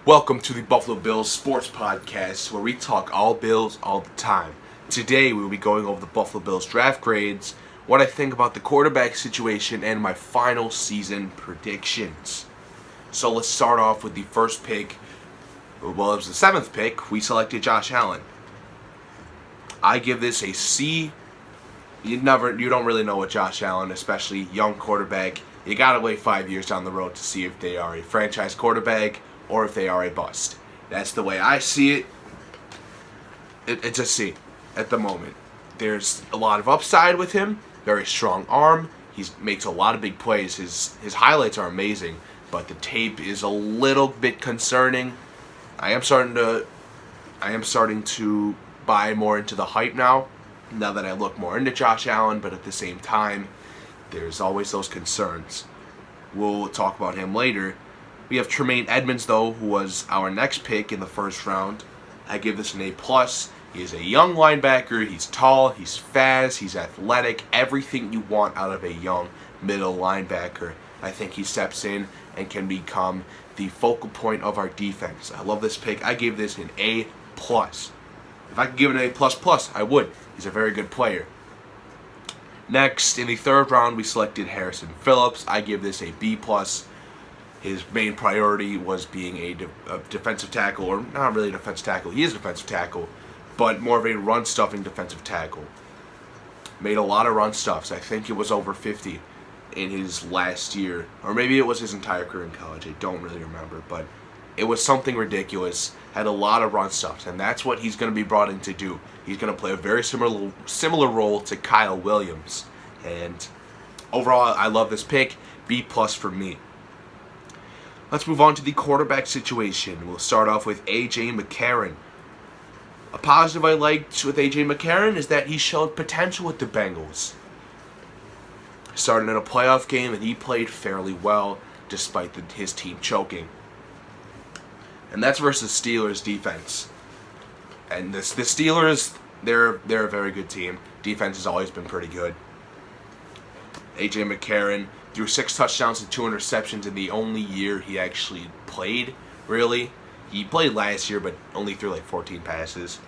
Welcome to the Buffalo Bills Sports Podcast, where we talk all Bills all the time. Today we will be going over the Buffalo Bills draft grades, what I think about the quarterback situation, and my final season predictions. So let's start off with the first pick. Well, it was the seventh pick. We selected Josh Allen. I give this a C. You don't really know what Josh Allen, especially young quarterback. You gotta wait 5 years down the road to see if they are a franchise quarterback or if they are a bust. That's the way I see it. It's a C at the moment. There's a lot of upside with him. Very strong arm. He makes a lot of big plays. His highlights are amazing, but the tape is a little bit concerning. I am starting to buy more into the hype now that I look more into Josh Allen, but at the same time, there's always those concerns. We'll talk about him later. We have Tremaine Edmunds, though, who was our next pick in the first round. I give this an A+. He is a young linebacker. He's tall, he's fast, he's athletic, everything you want out of a young middle linebacker. I think he steps in and can become the focal point of our defense. I love this pick. I gave this an A+. If I could give it an A++, I would. He's a very good player. Next, in the third round, we selected Harrison Phillips. I give this a B+. His main priority was being a defensive tackle, or not really a defensive tackle. He is a defensive tackle, but more of a run-stuffing defensive tackle. Made a lot of run stuffs. I think it was over 50 in his last year, or maybe it was his entire career in college. I don't really remember, but it was something ridiculous. Had a lot of run stuffs, and that's what he's going to be brought in to do. He's going to play a very similar role to Kyle Williams. And overall, I love this pick. B+ for me. Let's move on to the quarterback situation. We'll start off with A.J. McCarron. A positive I liked with A.J. McCarron is that he showed potential with the Bengals. Started in a playoff game, and he played fairly well despite his team choking. And that's versus Steelers defense. And the Steelers, they're a very good team. Defense has always been pretty good. A.J. McCarron threw 6 touchdowns and 2 interceptions in the only year he actually played, really. He played last year, but only threw like 14 passes.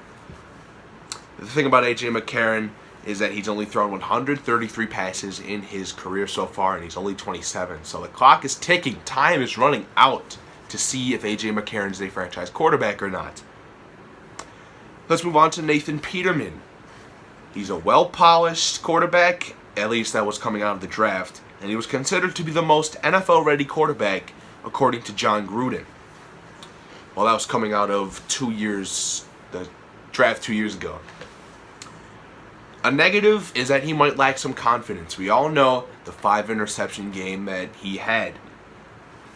The thing about A.J. McCarron is that he's only thrown 133 passes in his career so far, and he's only 27. So the clock is ticking. Time is running out to see if A.J. McCarron is a franchise quarterback or not. Let's move on to Nathan Peterman. He's a well-polished quarterback, at least that was coming out of the draft, and he was considered to be the most NFL-ready quarterback, according to John Gruden. Well, that was coming out of the draft 2 years ago. A negative is that he might lack some confidence. We all know the 5-interception game that he had.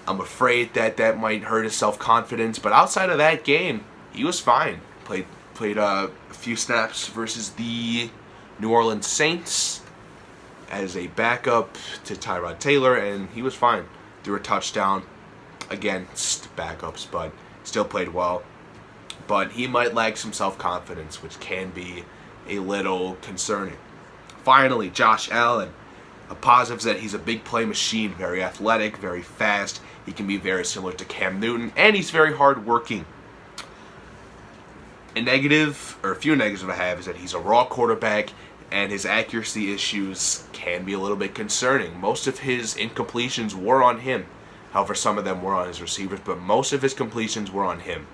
I'm afraid that might hurt his self-confidence, but outside of that game, he was fine. Played a few snaps versus the New Orleans Saints as a backup to Tyrod Taylor, and he was fine. Threw a touchdown against backups, but still played well. But he might lack some self-confidence, which can be a little concerning. Finally, Josh Allen. A positive is that he's a big play machine, very athletic, very fast. He can be very similar to Cam Newton, and he's very hard-working. A few negatives I have is that he's a raw quarterback, and his accuracy issues can be a little bit concerning. Most of his incompletions were on him. However, some of them were on his receivers, but most of his completions were on him,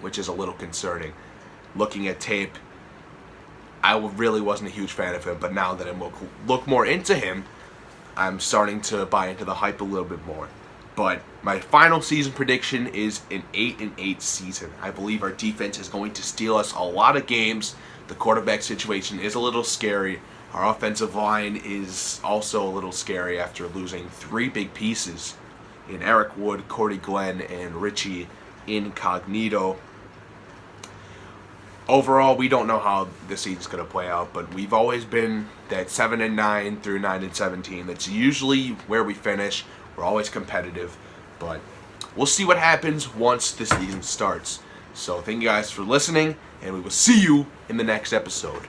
which is a little concerning. Looking at tape, I really wasn't a huge fan of him, but now that I look more into him, I'm starting to buy into the hype a little bit more. But my final season prediction is an 8-8 season. I believe our defense is going to steal us a lot of games. The quarterback situation is a little scary. Our offensive line is also a little scary after losing 3 big pieces in Eric Wood, Cordy Glenn, and Richie Incognito. Overall, we don't know how this season's going to play out, but we've always been that 7-9 through 9-17. That's usually where we finish. We're always competitive, but we'll see what happens once the season starts. So thank you guys for listening, and we will see you in the next episode.